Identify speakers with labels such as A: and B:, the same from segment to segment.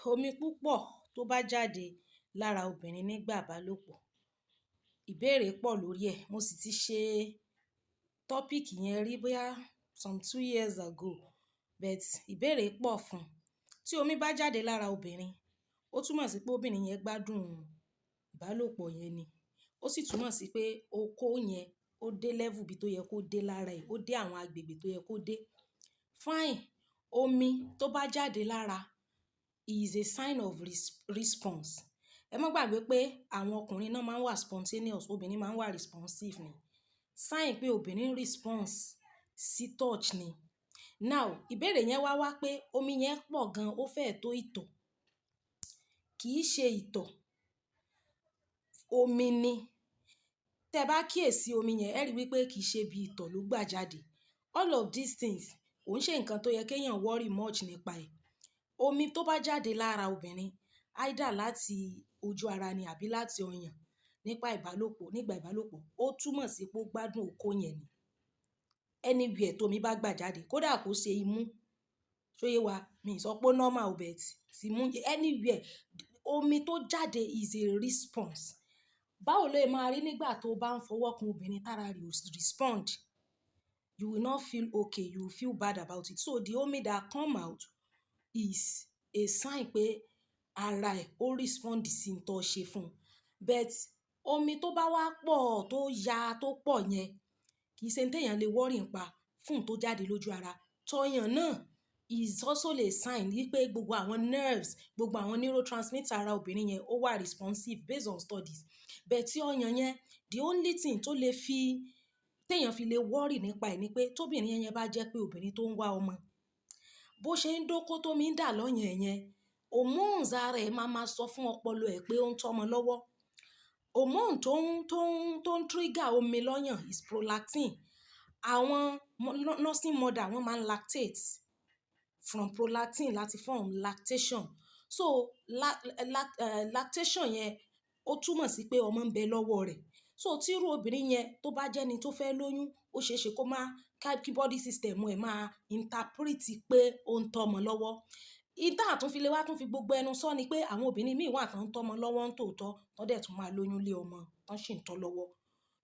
A: Omi púpọ̀ tó bá jáde lára obìnrin nígbà ìbálòpọ̀, ìbéèrè pọ̀ lórí ẹ̀. Mo sì ti ṣe topic yẹn rí bóyá some 2 years ago, but ìbéèrè pọ̀ fún. Tí omi bá jáde lára obìnrin, ó túmọ̀ sí pé obìnrin yẹn gbádùn ìbálòpọ̀ yẹn ni. Ó sì túmọ̀ sí pé okó yẹn ó dé level bí tó yẹ kó dé lára ẹ̀, ó dé àwọn agbègbè tó yẹ kó dé. Fine, omi tó bá jáde lára is a sign of response. Ẹ má gbàgbé pé àwọn ọkùnrin náà máa ń wà spontaneous, obìnrin máa ń wà responsive ni. Sign pé obìnrin response sí touch ni. Now, ìbéèrè yẹn wá pé omi yẹn pọ̀ gan, ó fẹ́ tó ìtọ̀. Kì í ṣe ìtọ̀, omi ni. Tẹ́ bá kíyèsí omi yẹn, ẹ rí wípé kì í ṣe bí ìtọ̀ ló gbà jáde. All of these things kò ń ṣe nǹkan tó yẹ kéèyàn worry much nípa ẹ̀. Omi tó bá jáde lára obìnrin, either láti ojú ara ni àbí láti ọyàn nígbà ìbálòpọ̀, ó túmọ̀ sí pé ó gbádùn okó yẹn ni. Anywhere tómi bá gbà jáde, kódà kó ṣe imú, ṣóyé wa, mi ì sọ pé normal o, but tí imú, anywhere, omi tó jáde is a response. Báwo ló máa rí nígbà tó bá ń fọwọ́ kan obìnrin tára rẹ̀ ò respond? You will not feel okay, you will feel bad about it. So the omi that come out is a sign pé ara ẹ̀ ó respond sí n tó ṣe fún un. But omi tó bá wá pọ̀ tó ya tó pọ̀ yẹn, kì í ṣe ní téèyàn lè worry nípa fún un tó jáde lójú ara. Tọyàn náà is also a sign wípé gbogbo àwọn nerves, gbogbo àwọn neurotransmitter ara obìnrin yẹn ó wà responsive based on studies. But tí ọyàn yẹn, the only thing tó lè téèyàn fi lè worry nípa ẹ̀ ni pé tóbìnrin yẹn bá jẹ́ pé obìnrin tó ń wá ọmọ, bó ṣe ń dóko tómi ń dà lọ́yàn ẹ̀ yẹn, hormones ara ẹ̀ máa sọ fún ọpọlọ ẹ̀ pé ó ń tọ́mọ lọ́wọ́. Hormone tó ń trigger omi lọ́yàn is prolactin. Àwọn nursing mother wọ́n máa ń lactate from prolactin láti form lactation. So lactation yẹn ó túmọ̀ sí pé ọmọ ń bẹ lọ́wọ́ rẹ̀. So tí irú obìnrin yẹn tó bá jẹ́ni tó fẹ́ lóyún, ó ṣeé ṣe kó máa kí body system ẹ̀ máa interpret pé ó ń tọ́mọ lọ́wọ́. Ìta àtúnfilé wa tún fi gbogbo ẹnu sọ ni pé àwọn obìnrin míì wà tán ń tọ́mọ lọ́wọ́ ń tòótọ́, tán dẹ̀ tún máa lóyún lé ọmọ tán sì ń tọ́ lọ́wọ́.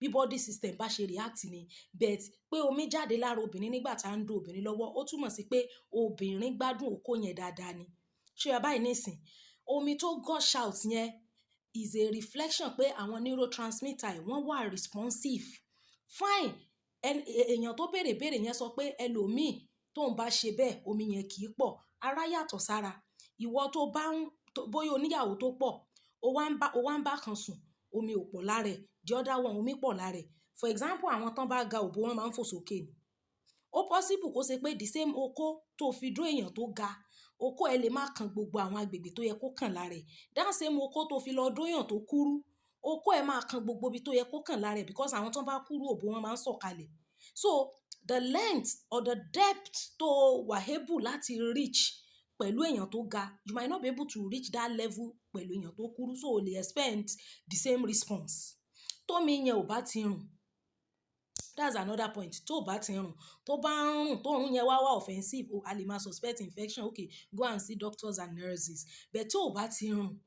A: Bí body system bá ṣe react ni. But pé omi jáde lára obìnrin nígbà tá ń do obìnrin lọ́wọ́, ó túmọ̀ sí pé obìnrin gbádùn okó yẹn dáadáa ni. Ṣé ẹ báyìí nísìn? Omi tó gush out yẹn is a reflection pé àwọn neurotransmitter ẹ̀ wọ́n wà responsive. Fine, èèyàn tó béèrè yẹn sọ pé ẹlòmíì tóun bá ṣe bẹ́ẹ̀ omi yẹn kì í pọ̀. Ara yàtọ̀ sára. Ìwọ tó bá bóyá oníyàwó tó pọ̀, ó wá ń bá kan sùn, omi ò pọ̀ lára ẹ̀, the other one omi pọ̀ lára ẹ̀. For example, àwọn tán bá ga òbó wọn máa ń fò sókè ni. Ó possible kó ṣe pé the same okó tó fi dó èèyàn tó ga, okó ẹ̀ lè má kan gbogbo àwọn agbègbè tó yẹ kó kàn lára ẹ̀. That same okó tó fi lọ dó èèyàn tó kúrú, okó ẹ̀ máa kan gbogbo ibi tó yẹ kó kàn lára ẹ̀, because àwọn tán bá kúrú òbó wọn máa ń sọ̀kalẹ̀. So the length or the depth tó wà able láti reach pẹ̀lú èèyàn tó ga, you might not be able to reach that level pẹ̀lú èèyàn tó kúrú, so o lè expect the same response. Tómi yẹn ò bá ti rùn, that's another point. Tó bá ti rùn, tó bá ń rùn, tó rùn yẹn wá offensive, a lè máa suspect infection, okay, go and see doctors and nurses. But tó bá ti rùn,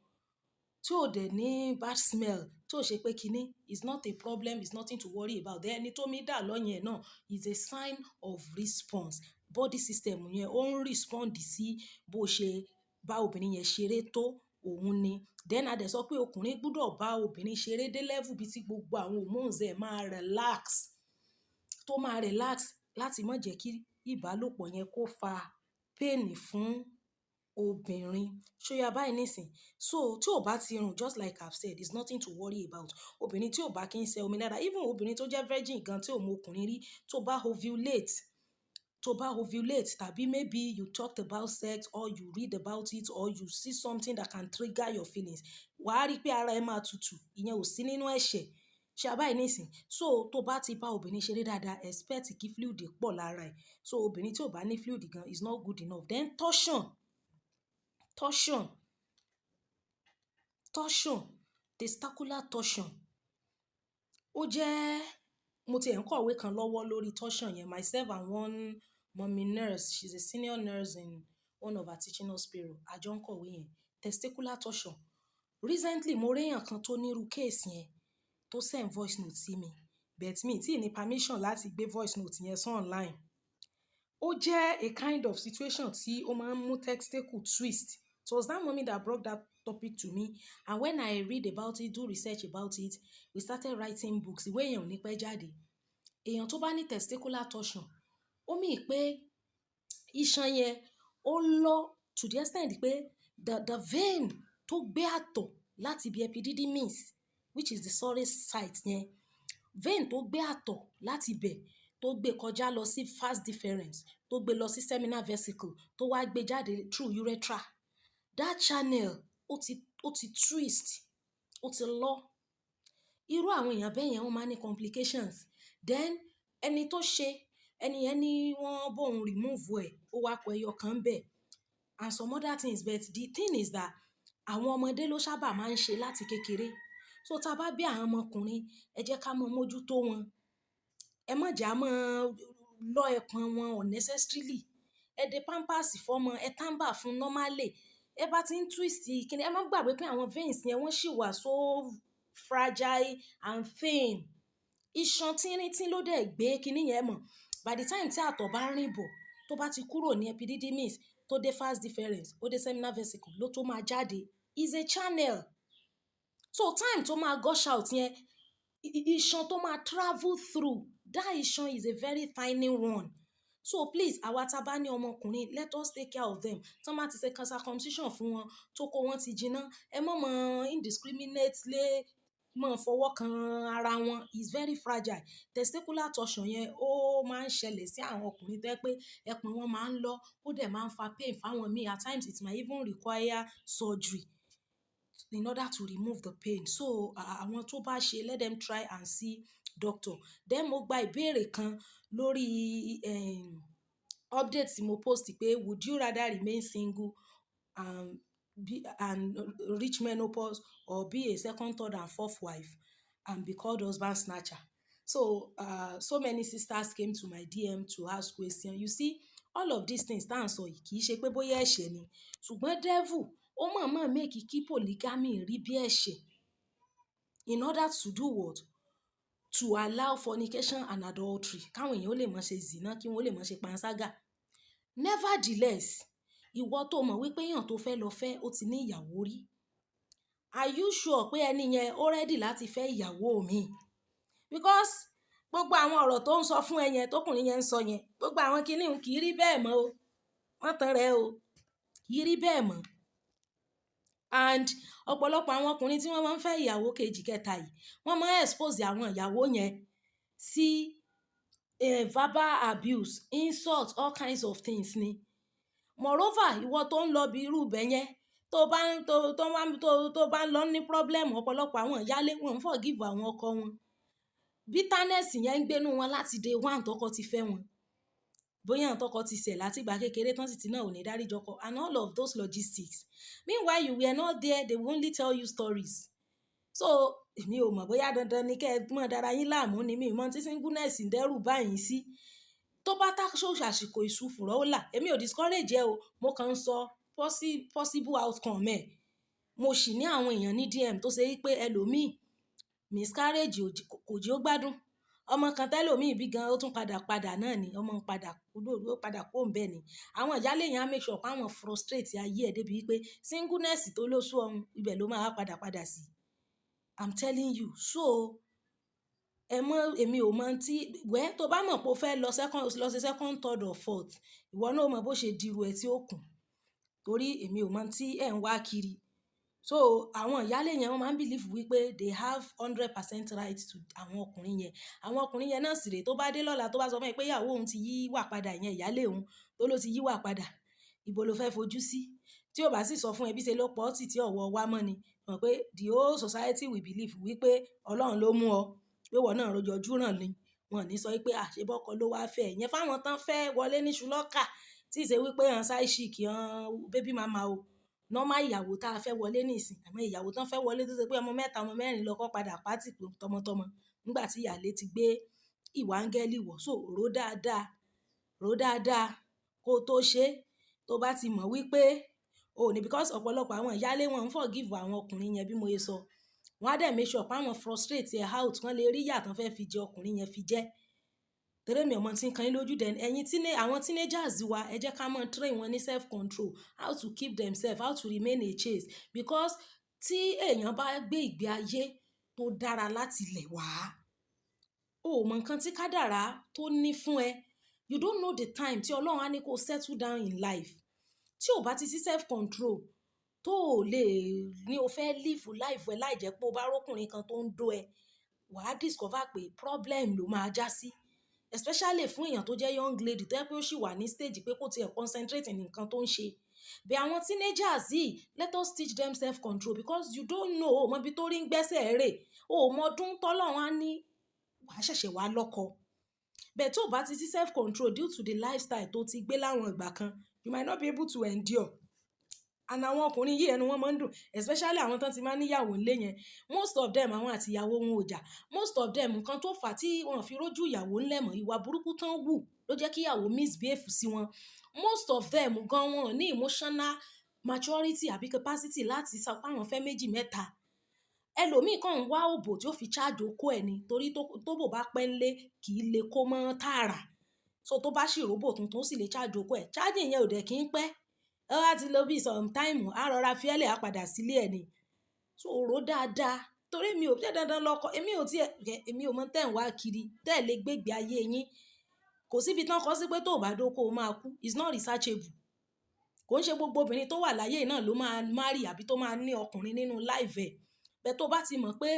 A: tí ò dẹ̀ ní bad smell, tí ò ṣe pé kíní, is not a problem, is nothing to worry about. Then ẹni tómi dà lọ́yàn ẹ̀ náà is a sign of response. Body system yẹn ó ń respond sí bó ṣe bá obìnrin yẹn ṣeré tó, òun ni. Then a dẹ̀ sọ pé ọkùnrin gbúdọ̀ bá obìnrin ṣeré dé level bí tí gbogbo àwọn hormones ẹ̀ máa relax, tó máa relax láti má jẹ́ kí ìbálòpọ̀ yẹn kó fa pain fún obìnrin. Ṣó yá báyìí nísìn? So tí ò bá ti rùn, just like I've said, it's nothing to worry about. Obìnrin tí ò bá kí ń ṣe omi dáadáa, even obìnrin tó jẹ́ virgin gan tí ò mọ ọkùnrin rí, tó bá ovulate, tàbí maybe you talked about sex or you read about it or you see something that can trigger your feelings, wàá rí pé ara ẹ máa tutù. Ìyẹn ò sí nínú ẹ̀ṣẹ̀. Ṣé a báyìí nísìn? So tó bá ti bá obìnrin ṣeré dáadáa, expect kí fluid pọ̀ lára ẹ̀. So obìnrin tí ò bá ní fluid gan is not good enough. Then torsion, testicular torsion. Ó jẹ́, mo ti ẹ̀ ń kọ̀wé kan lọ́wọ́ lórí torsion yẹn. Myself and one mommy nurse, she's a senior nurse in one of our teaching hospital àjọ ń kọ̀wé yẹn, testicular torsion. Recently mo réyàn kan tó nírú case yẹn tó send voice note sí mi, but mi tí ní permission láti gbé voice note yẹn sí online. Ó jẹ́ a kind of situation tí ó máa ń mú testicle twist. It was that mommy that brought that topic to me, and when I read about it, do research about it, we started writing books. Ìwé yẹn ò ní pẹ́ jáde. Èèyàn tó bá ní testicular torsion, ó mean pé iṣan yẹn ó lọ to the extent pé the vein tó gbé àtọ̀ láti ibi epididymis, which is the sorest site yẹn, vein tó gbé àtọ̀ láti ibẹ̀ tó gbé kọjá lọ sí vas deferens, tó gbé lọ sí seminal vesicle, tó wá gbé jáde through urethra. That channel ó ti twist, ó ti lọ. Irú àwọn èèyàn bẹ́ẹ̀ yẹn wọ́n máa ní complications. Then ẹni yẹn ní wọ́n bóun remove ẹ̀, ó wá kọ ẹyọ kan bẹ́ẹ̀ and some other things, but the thing is that àwọn ọmọdé ló sábà máa ń ṣe láti kékeré. So tá bá bí àwọn ọmọkùnrin, ẹ jẹ́ ká mọ mójútó wọn. Ẹ má jà mọ́ lọ ẹpọ̀n wọn unnecessarily. Ẹ dé pampers fọ́mọ, ẹ tàǹbà fún normally. Ẹ bá ti ń twist kíni, ẹ má gbàgbé pé àwọn veins yẹn wọ́n ṣì wà so fragile and thin. Iṣan tínrín ló dẹ̀ gbé kíní yẹn mọ̀. By the time tí àtọ̀ bá rìn bọ̀, tó bá ti kúrò ní epididymis, tó dé vas deferens, ó dé seminal vesicle, ló tó máa jáde. Is a channel. So time tó máa gush out yẹn, iṣan tó máa travel through, that iṣan is a very tiny one. So please, àwa tá bá ní ọmọkùnrin, let us take care of them. Tán bá ti ṣe circumcision fún wọn, tó kó wọn ti jiná, ẹ má mọ indiscriminately mọ fọwọ́ kan ara wọn. Is very fragile. Testicular torsion yẹn ó máa ń ṣẹlẹ̀ sí àwọn ọkùnrin tó jẹ́ pé ẹpọ̀n wọn máa ń lọ, ó dẹ̀ máa ń fa pain fáwọn míì. At times it might even require surgery in order to remove the pain. So àwọn tó bá ṣe, let them try and see doctor. Then mo gba ìbéèrè kan lórí update tí mo post pé would you rather remain single and reach menopause or be a second, third and fourth wife and be called husband snatcher? So so many sisters came to my DM to ask question. You see, all of these things tá à ń sọ yìí kì í ṣe pé bóyá ẹ̀ṣẹ̀ ni, ṣùgbọ́n devil ó mọ̀ọ́mọ̀ make kí polygamy rí bí ẹ̀ṣẹ̀ in order to do what? To allow fornication and adultery. Káwọn èèyàn ó lè mọ̀ ṣe zina, kí wọ́n lè mọ̀ ṣe panṣágà. Nevertheless, ìwọ tó mọ̀ wípé èèyàn tó fẹ́ lọ fẹ́ ó ti ní ìyàwó rí. Are you sure pé ẹni yẹn ó ready láti fẹ́ ìyàwó mi? Because gbogbo àwọn ọ̀rọ̀ tó ń sọ fún ẹ yẹn, tókùnrin yẹn ń sọ yẹn, gbogbo àwọn kinní kì í rí bẹ́ẹ̀ mọ́ o. Wọ́n tan rẹ̀ o. Kì í rí bẹ́ẹ̀ mọ́. And ọ̀pọ̀lọpọ̀ àwọn ọkùnrin tí wọ́n máa ń fẹ́ ìyàwó kejì kẹta yìí, wọ́n máa ń expose àwọn ìyàwó yẹn sí verbal abuse, insult, all kinds of things ni. Moreover, ìwọ tó ń lọ bí irú ibẹ̀ yẹn, tó bá ń lọ ní problem, ọ̀pọ̀lọpọ̀ àwọn ìyálé wọn ń forgive àwọn ọkọ wọn. Bitterness yẹn ń gbénú wọn láti day one tọkọ ti fẹ́ wọn. Bóyá tọkọ ti ṣẹ̀ láti ìgbà kékeré tán sì ti náà ò ní dárí jọkọ and all of those logistics. Meanwhile, you were not there, they will only tell you stories. So èmi ò mọ̀ bóyá dandan ni kẹ́ ẹ mọ̀ dára yín láàmú ni, mi mọ̀ tí singleness ń dẹ́rù báyìí sí. Tó bá ṣòṣì àsìkò ìsúfùrọ̀ ó là, èmi ò discourage ẹ o, mo kàn ń sọ possible outcome ẹ̀. Mo sì ní àwọn èèyàn ní DM tó ṣe wípé ẹlòmíì miscarriage kò jẹ́ ó gbádùn. Ọmọ kan tẹ́lòmíì bí gan ó tún padà náà ni, ọmọ ń padà kó ń bẹ́ẹ̀ ni. Àwọn ìyálé yẹn á make sure pé àwọn frustrate ayé ẹ̀ débi wípé singleness tó lóṣù ọ̀hún ibẹ̀ ló máa padà sí. I'm telling you. So èmi ò mọ̀ tí tó bá mọ̀ pé o fẹ́ lọ sí second, third or fourth, ìwọ náà mọ̀ bó ṣe dirú ẹ tí ó kùn. Torí èmi ò mọ̀ tí ẹ̀ ń wá kiri. So àwọn ìyálé yẹn wọ́n máa ń believe wípé they have 100% right to àwọn ọkùnrin yẹn. Àwọn ọkùnrin yẹn náà sì rè tó bá dé lọ́la tó bá sọ fún ẹ pé ìyàwó òun ti yí wà padà, ìyẹn ìyálé òun tó ló ti yí wà padà, ibo ló fẹ́ fojú sí? Tí ò bá sì sọ fún ẹ bí ṣe ló pọ̀ tì tí ọ̀wọ́ wá mọ́ ni, mọ̀ pé the whole society will believe wípé Ọlọ́run ló mú ọ, pé wọ́n náà rọjọ́jú ràn ni. Wọ́n ní sọ wípé àṣebọ́kọ ló wá fẹ́ ìyẹn fáwọn tán fẹ́ wọlé ní ṣùlọ́kà tí ì ṣe wípé hàn side chic hàn baby mama o. Normal ìyàwó tá a fẹ́ wọlé nísìn, àmọ́ ìyàwó tán fẹ́ wọlé tó ṣe pé ọmọ 3 ọmọ 4 lọ́kọ padà pátì pé tọmọtọmọ nígbà tí ìyálé ti gbé ìwà áńgẹ́lì wọ̀. So rò dáadáa kó tó ṣe, tó bá ti mọ̀ wípé o ní, because ọ̀pọ̀lọpọ̀ àwọn ìyálé wọn ń forgive àwọn ọkùnrin yẹn bí mo ṣe sọ, wọ́n á dẹ̀ make sure pé àwọn frustrate ẹ̀ out kán lè rí ìyà tán fẹ́ fi jẹ ọkùnrin yẹn fi jẹ́. Torí mi ọmọ tí ń kan yín lójú dẹ̀ àwọn teenagers wa ẹ jẹ́ ká mọ̀ train wọn ní self control, how to keep themselves, how to remain a chaste, because tí èèyàn bá gbé ìgbé ayé tó dára láti ilẹ̀ wá, o mọ nǹkan tí kádàrá tó ní fún ẹ, you don't know the time tí Ọlọ́run á ní kó settle down in life. Tí ò bá ti sí self control tó o lè ní o fẹ́ live life ẹ láì jẹ́ pé o bá rókùnrin kan tó ń dó ẹ, wàá discover pé problem ló máa já sí, especially fún èèyàn tó jẹ́ young lady tó yẹ pé ó sì wà ní stage pé kò tiẹ̀ concentrate ní nǹkan tó ń ṣe. Bí àwọn teenagers yìí, let us teach them self control, because you don't know, o mọ ibi tó rí ń gbẹ́sẹ̀ rè, o mọ ọdún tọ́lọ́run á ní wàá ṣẹ̀ṣẹ̀ wá lọ́kọ. Bẹ́ẹ̀ tó bá ti sí self control due to the lifestyle tó ti gbé láwọn ìgbà kan, you might not be able to endure. And àwọn ọkùnrin yìí ẹnu wọn máa ń dùn, especially àwọn tán ti máa ń níyàwó ńlé yẹn, most of them àwọn àti ìyàwó wọn ò jà, most of them nǹkan tó fà tí wọn fi rójú ìyàwó ńlẹ̀ mọ́, ìwà burúkú tán wù ló jẹ́ kí ìyàwó misbehave sí wọn. Most of them gan wọn ní emotional maturity àbí capacity láti sọ pé àwọn fẹ́ méjì mẹ́ta. Ẹlòmíì kàn ń wá òbò tí ó fi charge okó ẹ̀ ni, torí tóbò bá pẹ́ ńlé kì í lè kó mọ́ tààrà, so tó bá sì róbò tuntun ó sì lè charge okó ẹ̀, charging yẹn ò dẹ̀ kí ń pẹ́, ẹ wá ti lo bí sometime á rọra fiẹ́lẹ̀ á padà sílé ẹ̀ ni. So rò dáadáa, torí mi ò jẹ́ dandan lọ́kọ, èmi ò mọ tẹ́ ń wá kiri tẹ́ ẹ̀ lè gbégbé ayé yín, kò síbi tán kọ́ sí pé tó bá dóko o máa kú, it's not researchable. Kò ń ṣe gbogbo obìnrin tó wà láyé náà ló máa marry àbí tó máa ní ọkùnrin nínú life ẹ̀. Bẹ́ẹ̀ tó bá ti mọ̀ pé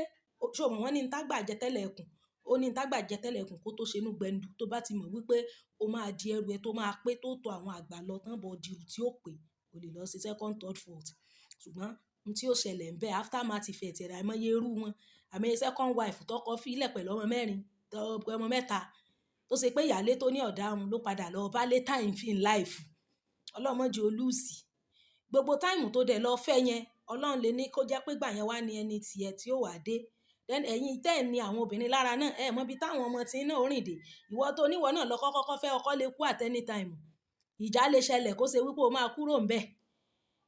A: ṣé o mọ̀ wọ́n ní tágbà jẹ tẹ́lẹ̀ ẹkùn, ó ní tágbà jẹ tẹ́lẹ̀ ẹkùn kó tó ṣe inú gbẹndu, tó bá ti mọ̀ wípé o máa di ẹrù ẹ tó máa pé tó tó àwọn àgbà lọ tán bọ̀ dìrù tí ó pé, o lè lọ sí second third fourth. Ṣùgbọ́n ohun tí ó ṣẹlẹ̀ ń bẹ aftermath effect ẹ̀rọ àìmọye irú wọn, àmì second wife tọkọ fílẹ̀ pẹ̀lú ọmọ mẹ́rin, ọmọ mẹ́ta, tó ṣe pé ìyálé tó ní ọ̀daràn ló padà lọ bá later in life. Ọlọ́mọdé olùsì gbogbo táìmù tó dẹ̀ lọ fẹ́ yẹn, Ọlọ́run lè ní kó jẹ́ pé gbà yẹn wá ní ẹni tiẹ̀ tí ó wà dé. Then ẹ̀yin tẹ́ ẹ̀ ní àwọn obìnrin lára náà, ẹ mọ̀ bí táwọn ọmọ tí náà ó rìn dé, ìwọ tó níwọ náà lọ kọ́kọ́ fẹ́, ọkọ lè kú at any time, ìjà lè ṣẹlẹ̀ kó ṣe wípé o máa kúrò ń bẹ̀.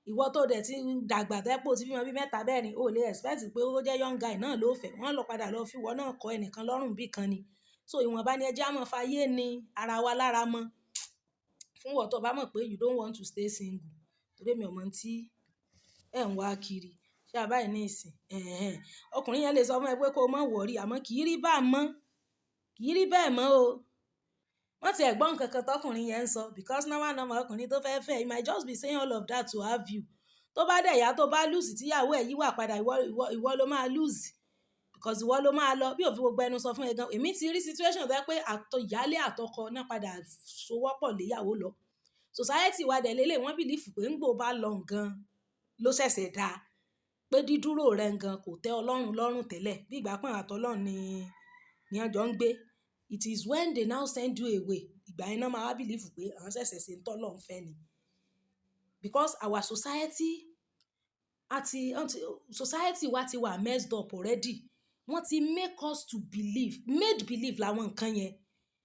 A: Ìwọ tó dẹ̀ ti dàgbà tẹ́pọ̀ tí bímọ bí mẹ́ta bẹ́ẹ̀rin, o lè expect pé ó jẹ́ young guy náà ló fẹ́, wọ́n lọ padà lọ fi wọ́n náà kọ ẹnìkan lọ́rùn bí kan ni. So ìwọ̀nba ni ẹjẹ́ á mọ̀ fayé ni ara wa lára mọ́, fún ìwọ tó bá mọ̀ pé you don't want to stay single, torí mi ò mọ̀ tí ẹ̀ ń wá kiri. Ṣé àbáyé ní ìsìn ọkùnrin yẹn lè sọ fún ẹ pé kó má worry, àmọ́ kì í rí bá mọ́, kì í rí bẹ́ẹ̀ mọ́ o. Wọ́n ti ẹ̀gbọ́n kankan tọkùnrin yẹn ń sọ, because náà ọkùnrin tó fẹ́ fẹ́, he might just be saying all of that to have you. Tó bá dẹ̀ yá tó bá lose tíyàwó ẹ̀ yíwà padà, ìwọ ló máa lose, because ìwọ ló máa lọ bí òfin gbogbo ẹnu sọ fún ẹ gan. Èmi ti rí situation tó yẹ pé ìyálé àtọkọ náà padà sowọ́pọ̀ léyàwó lọ. Society wa dẹ̀ lélẹ̀ wọ́n believe pé ń gbò bá lọ gan ló ṣẹ̀ṣẹ̀ dáa, pé dídúró rẹ̀ gan kò tẹ́ Ọlọ́run lọ́rùn tẹ́lẹ̀, bí ìgbà pọ́n àtọ́lọ́run ni ọjọ́ ń gbé. It is when they now send you away, ìgbà yẹn náà máa wá believe pé àwọn ṣẹ̀ṣẹ̀ ṣe ń tọ́lọ́run fẹ́ ni. Because our society wa ti wà messed up already. Wọ́n ti make us to believe, made believe làwọn nǹkan yẹn.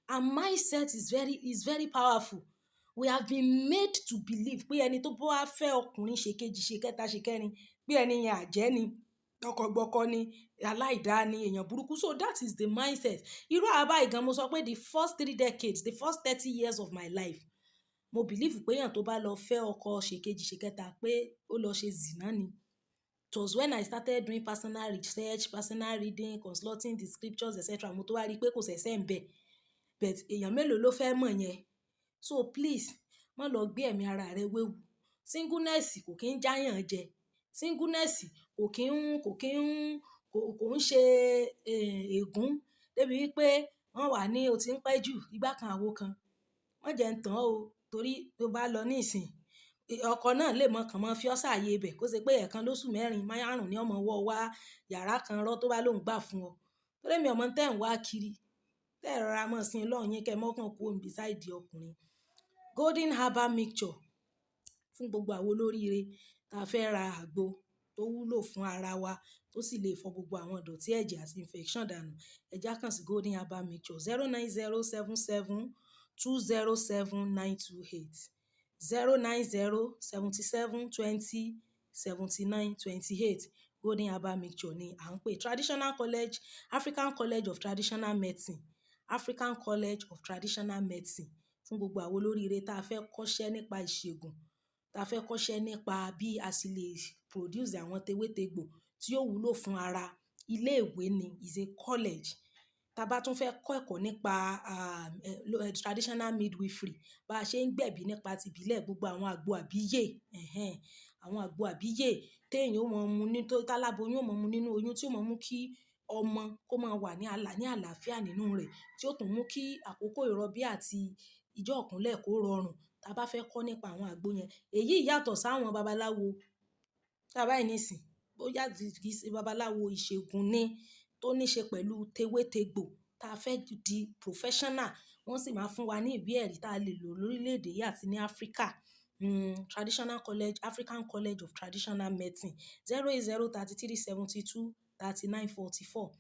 A: Our mindset is very powerful. We have been made to believe pé ẹni tó bá fẹ́ ọkùnrin ṣe kejì ṣe kẹta ṣe kẹrin, pé ẹni yẹn àjẹ́ ni, ọkọ̀gbọ́kọ ni, aláìdá ni, èèyàn burúkú. So that is the mindset. Irú àbá ìgan mo sọ pé the first 3 decades, the first 30 years of my life, mo believe pé èèyàn tó bá lọ fẹ́ ọkọ ṣe kejì ṣe kẹta pé ó lọ ṣe zìnà ni. It was when I started doing personal research, personal reading, consulting the scriptures, etc. Mo tó wá rí pé kò ṣẹ̀ṣẹ̀ ń bẹ. But èèyàn mélòó ló fẹ́ mọ̀ yẹn? So please, má lọ gbé ẹ̀mí ara rẹ wéwu. Singleness kò kí ń jáyàn jẹ. Singleness kò ń ṣe ègún débi wípé wọ́n wà ní o ti ń pẹ́ jù ìgbà kan àwo kan. Wọ́n jẹ́ ń tàn o, torí tó bá lọ ní ìsìn, ọkọ náà lè mọ kàn mọ́ fi ọ́ sáàyè ibẹ̀ kó ṣe pé ẹ̀ẹ̀kan lóṣù 4 márùn-ún ni ọmọ wọ́ wá yàrá kan rọ́ tó bá lóun gbà fún ọ. Torí mi ọmọ tẹ́ ń wá kiri, tẹ́ ẹ̀ rọra mọ̀ sí Ọlọ́run yín kẹ́ mọ́kàn kú òun beside ọkùnrin. Golden Herbal Mixture fún gbogbo àwọn olóríire tá a fẹ́ ra àgbo tó wúlò fún ara wa tó sì lè fọ gbogbo àwọn ìdọ̀tí ẹ̀jẹ̀ àti infection dànù. Ẹ já kàn sí Golden Herbal Mixture 09077207928 09077207928 golden herbal mixture ni à ń pè. Traditional college, African College of Traditional Medicine, African College of Traditional Medicine fún gbogbo àwọn olóríire tá a fẹ́ kọ́ṣẹ́ nípa ìṣègùn, tá a fẹ́ kọ́ṣẹ́ nípa bí a sì lè produce àwọn tewétegbò tí yóò wúlò fún ara. Ilé-ìwé ni, is a college. Tá a bá tún fẹ́ kọ́ ẹ̀kọ́ nípa traditional midwifery, bá a ṣe ń gbẹ̀bí nípa tìbílẹ̀, gbogbo àwọn àgbo àbíyè, àwọn àgbo àbíyè téèyàn ó mọ mu ní táláboyún ó mọ mu nínú oyún, tí ó mọ mú kí ọmọ kó máa wà ní àlàáfíà nínú rẹ̀, tí ó tún mú kí àkókò ìrọbí àti ìjọ́ ìkúnlẹ̀ kó rọrùn. Tá a bá fẹ́ kọ́ nípa àwọn àgbo yẹn, èyí yàtọ̀ sáwọn babaláwo. Tá a bá ní ìsìn, ó yàtọ̀ kì í ṣe babaláwo, ìṣègùn ni tó ní ṣe pẹ̀lú tewétegbò. Tá a fẹ́ di professional, wọ́n sì máa fún wa ní ìwé-ẹ̀rí tá a lè lò lórílẹ̀-èdè yìí àti ní Áfríkà. Traditional College, African College of Traditional Medicine, 08033723944,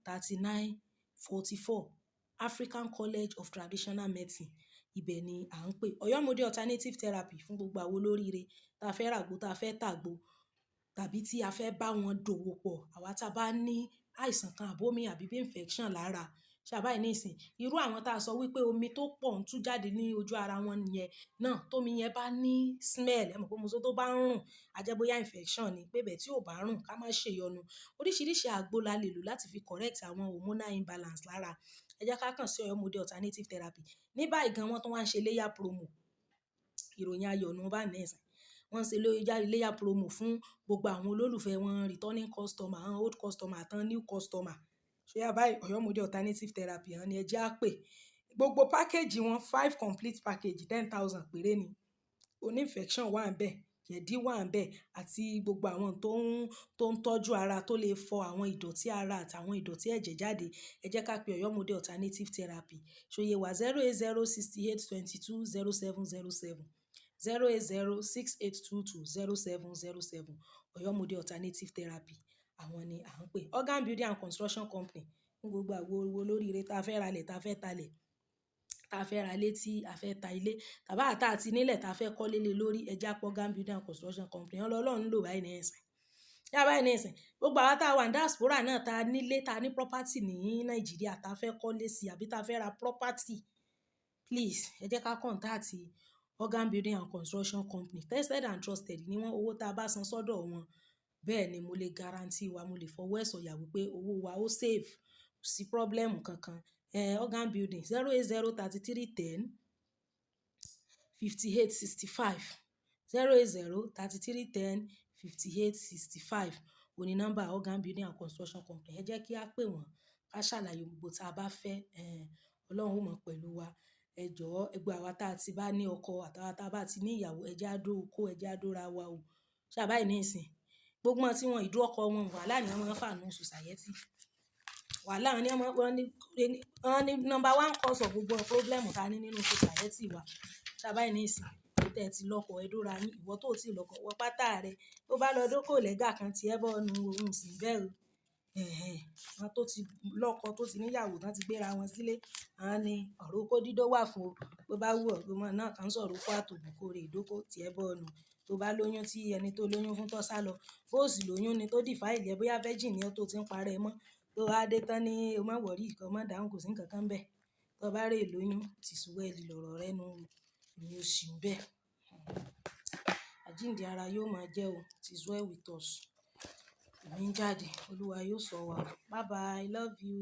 A: 08033723944, African College of Traditional Medicine. Ibẹ̀ ni à ń pè. Ọ̀yọ́mọdé Alternative Therapy fún gbogbo àwọn olóríire tá a fẹ́ ràgbo, tá a fẹ́ tàgbo, tàbí tí a fẹ́ bá wọn dòwò pọ̀. Àwa tá a bá ní àìsàn kan àbómi àbí bí infection lára, ṣàbáyé ní ìsìn, irú àwọn tá a sọ wípé omi tó pọ̀ ń tú jáde ní ojú ara wọn yẹn náà, tómi yẹn bá ní smell, ẹ mọ̀ pé mo sọ tó bá ń rùn, a jẹ́ bóyá infection ni, pé bẹ́ẹ̀ tí ò bá rùn ká má ṣe yọnu. Oríṣiríṣi àgbo la lè lò láti fi correct àwọn hormonal imbalance lára. Ẹ jẹ́ ká kàn sí Ọ̀yọ́mọdé Alternative Therapy. Ní báyìí gan, wọ́n tún wá ń ṣe layer promo. Ìròyìn ayọ̀ nù bá nẹ́ẹ̀sì. Wọ́n ṣe layer promo fún gbogbo àwọn olólùfẹ́ wọn, returning customer, àwọn old customer àtàwọn new customer. Ṣé yá báyìí Ọ̀yọ́mọdé Alternative Therapy hàn ni ẹ jẹ́ á pè. Gbogbo package wọn 5 complete package 10,000 péré ni. Oní infection wà ńbẹ̀, jẹ̀dí wà ńbẹ̀, àti gbogbo àwọn tó ń tọ́jú ara, tó lè fọ àwọn ìdọ̀tí ara àtàwọn ìdọ̀tí ẹ̀jẹ̀ jáde. Ẹ jẹ́ ká pe Ọ̀yọ́mọdé Alternative Therapy. Ṣòye wà 08068220707, 08068220707. Ọ̀yọ́mọdé Alternative Therapy, àwọn ni à ń pè. Organ Building and Construction Company fún gbogbo àwọn olóríire tá a fẹ́ ra ilẹ̀, tá a fẹ́ ta ilẹ̀, tá a fẹ́ ra ilé, tí a fẹ́ ta ilé, tàbí àtà àti nílẹ̀ tá a fẹ́ kọ́lé lé lórí. Ẹ jẹ́ á pọ̀ Organ Building and Construction Company. Ọlọ́run ń lò báyìí ní ẹ̀sìn. Ṣé báyìí ní ẹ̀sìn, gbogbo àwa tá a wà ní diaspora náà, tá a nílé, tá a ní property ní Nàìjíríà, tá a fẹ́ kọ́lé sí àbí tá a fẹ́ ra property, please ẹ jẹ́ ká contact Organ Building and Construction Company. Tested and trusted ni wọ́n. Owó tá a bá san sọ́dọ̀ wọn, bẹ́ẹ̀ ni mo lè guarantee wa, mo lè fọwọ́ ẹ̀ sọ̀yà wípé owó wa ó save, kò sí problem kankan. Organ Building 08033105865, 08033105865 òní nọ́mbà Organ Building and Construction Company. Ẹ jẹ́ kí á pè wọ́n, ká ṣàlàyé gbogbo tá a bá fẹ́. Ọlọ́run ó mọ̀ pẹ̀lú wa. Ẹ jọ̀ọ́, gbogbo àwa tá a ti bá ní ọkọ àtàwa tá a bá ti ní ìyàwó, ẹ jẹ́ á dó okó, ẹ jẹ́ á dóra wa o. Ṣàbáyé ní ìsìn, gbogbo wọn tí wọn ìdú ọkọ wọn, wàhálà ni wọ́n máa ń fà nínú society. Wàhálà ni wọ́n ní number 1 cause of gbogbo problem tá a ní nínú society wa. Ṣàbáyé ní ìsìn, tẹ́ ẹ ti lọ́kọ, ẹ dóra yín. Ìwọ tó ti lọ́kọ, wọ pátá rẹ. Tó bá lọ dókò lẹ́gà kan tí ẹ bọ́ nu ohun sì bẹ́ẹ̀ o. Àwọn tó ti lọ́kọ, tó ti níyàwó, tán ti gbéra wọn sílé, àwọn ni ọ̀rọ̀ okó dídó wà fún o. Bó bá wù ọ́, ọmọ náà kan sọ̀rọ̀ okó àtòbò kó rè dókò tí ẹ bọ́ nu. Tó bá lóyún, tí ẹni tó lóyún fún tó sá lọ, bó sì lóyún ni tó defile ẹ, bóyá virgin ni ó tó ti ń parẹ́ mọ́, tó wá dé tán ní o má wọ̀rí, kò má dáhùn, kò sí nǹkan kan bẹ́ẹ̀. Tó bá rè lóyún, ti sùwẹ́ẹ̀lì lọ̀rọ̀ rẹ nu, ni ó sì ń bẹ́ẹ̀. Àjíǹde ara yóò máa jẹ́ o. It is well with us. Èmi ń jáde, Olúwa yóò sọ wa. Bye bye, love you.